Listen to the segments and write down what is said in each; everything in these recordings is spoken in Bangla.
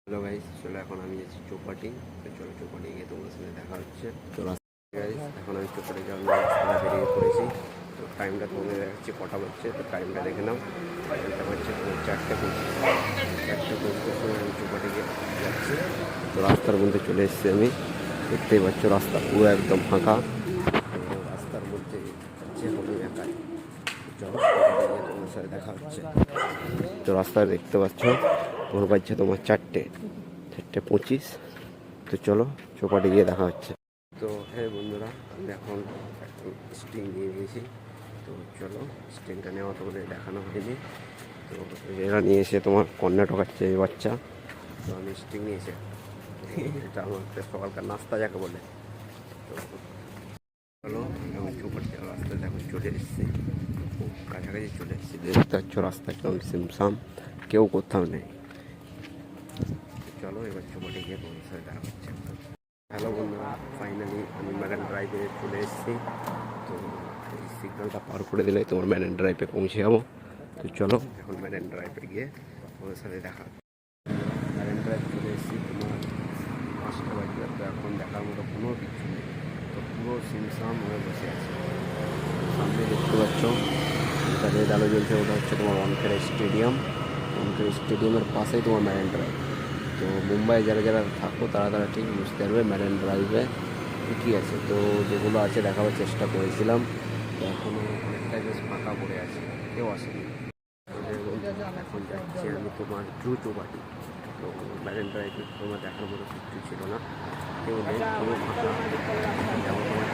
হ্যালো গাইস, চলো এখন আমি যাচ্ছি চৌপাটি। তো চলো চৌপাটি গিয়ে তোমার সাথে দেখা হচ্ছে। তো গাইস এখন আমি চৌপাটি যাওয়ার রাস্তাটা বেরিয়ে পড়েছি। তো টাইমটা তোমাদের দেখাচ্ছি কটা হচ্ছে। তো টাইমটা দেখে নাও, টাইমটা হচ্ছে 4:25। 4:25 সময় আমি চৌপাটি গিয়ে যাচ্ছি। তো রাস্তার মধ্যে চলে এসেছি আমি। দেখতেই পাচ্ছ রাস্তা পুরো একদম ফাঁকা। তো রাস্তার মধ্যে যে আমি একাই। চলো চৌপাটি গিয়ে তোমার সাথে দেখা হচ্ছে। তো রাস্তায় দেখতে পাচ্ছ তোমার বাজছে তোমার 4:25। তো চলো চৌপাটি গিয়ে দেখা হচ্ছে। তো হ্যাঁ বন্ধুরা, আমি এখন স্টিং নিয়ে নিয়েছি। তো চলো স্টিংটা নেওয়া তোমাদের দেখানো হয়নি। তো এরা নিয়ে এসে তোমার কন্যা ঠকাচ্ছে এই বাচ্চা। তো আমি স্টিং নিয়েছি, এটা আমার সকালকার নাস্তা যাকে বলে। তো চলো আমি চৌপাটি যাওয়ার রাস্তায় এখন চলে এসেছি, খুব কাছাকাছি চলে এসেছি। দেখতে পাচ্ছ রাস্তা একদম সিমসাম, কেউ কোথাও নেই। চলো এবার চৌপাটি গিয়ে তোমার সাথে দেখা হচ্ছে। হ্যালো বন্ধুরা, ফাইনালি আমি ম্যারান ড্রাইভে চলে এসেছি। তো এই সিগন্যালটা পার করে দিলে তোমার ম্যারান ড্রাইভে পৌঁছে যাবো। তো চলো এখন ম্যারান ড্রাইভে গিয়ে তোমার সাথে দেখা। ম্যারান ড্রাইভ চলে এসেছি তোমার 5টা বাজে। তো এখন দেখার মতো কোনো কিছু নেই, তো পুরো সিমসাম হয়ে বসে আছে। সামনে দেখতে পাচ্ছ যেটা রেড আলো জ্বলছে, ওটা হচ্ছে তোমার ওয়ানখেড়ে স্টেডিয়াম। ওয়ানখেড়ে স্টেডিয়ামের পাশেই তোমার ম্যারান ড্রাইভ। তো মুম্বাই যারা যারা থাকো তারা তারা ঠিক বুঝতে পারবে ম্যারান ড্রাইভে কী আছে। তো যেগুলো আছে দেখাবার চেষ্টা করেছিলাম, তো এখনও অনেকটাই বেশ ফাঁকা পড়ে আছে, কেউ আসেনি। এখন যাচ্ছি আমি তোমার চৌপাটি। তো ম্যারান ড্রাইভে তোমার দেখার মতো কিছু ছিল না, কেউ নেই, পুরো ফাঁকা। যাবো তোমার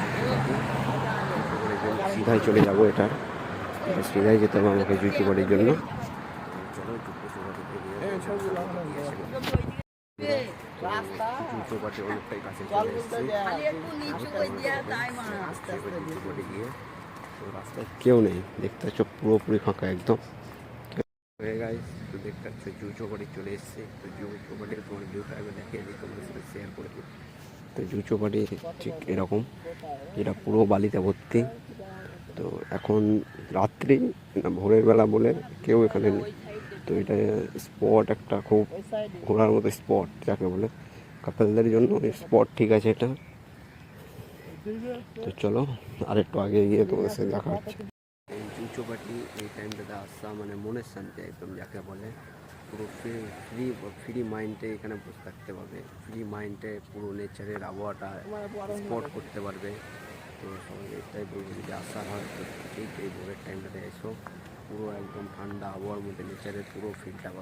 সিধাই চলে যাবো, এটা সিধাই যেতে হবে আমাকে চৌপাটির জন্য। চলো চৌপাটিতে গিয়ে চৌপাটি অনেকটাই কাছে চলে এসেছি। চৌপাটি গিয়ে তো রাস্তায় কেউ নেই, দেখতে পাচ্ছ পুরোপুরি ফাঁকা একদম হয়ে গাইস। তো দেখতে পাচ্ছ চৌপাটি চলে এসেছে। তো চৌপাটি তোমার ভিউটা আমি দেখিয়ে দিই, তোমাদের সাথে শেয়ার করে দিই। তো চৌপাটি ঠিক এরকম, এটা পুরো বালিতে ভর্তি। তো এখন রাত্রি না ভোরের বেলা বলে কেউ এখানে নেই। তো এটা স্পট একটা খুব ঘোরার মতো স্পট যাকে বলে, কাপেলদের জন্য স্পট ঠিক আছে এটা। তো চলো আর একটু আগে গিয়ে তোমাদের সাথে দেখা হচ্ছে। এই চৌপাটি এই টাইমটাতে আসা মানে মনের শান্তি একদম যাকে বলে। পুরো ফ্রি ফ্রি ফ্রি মাইন্ডে এখানে বসে থাকতে পারবে, ফ্রি মাইন্ডে পুরো নেচারের আবহাওয়াটা স্পট করতে পারবে। তো সবাই এটাই বলবো, যদি আসা হয় তো ঠিক এই ভোরের টাইমটাতে এসো, পুরো একদম ঠান্ডা আবহাওয়ার মধ্যে নেচারের পুরো ফিলটা পাবে।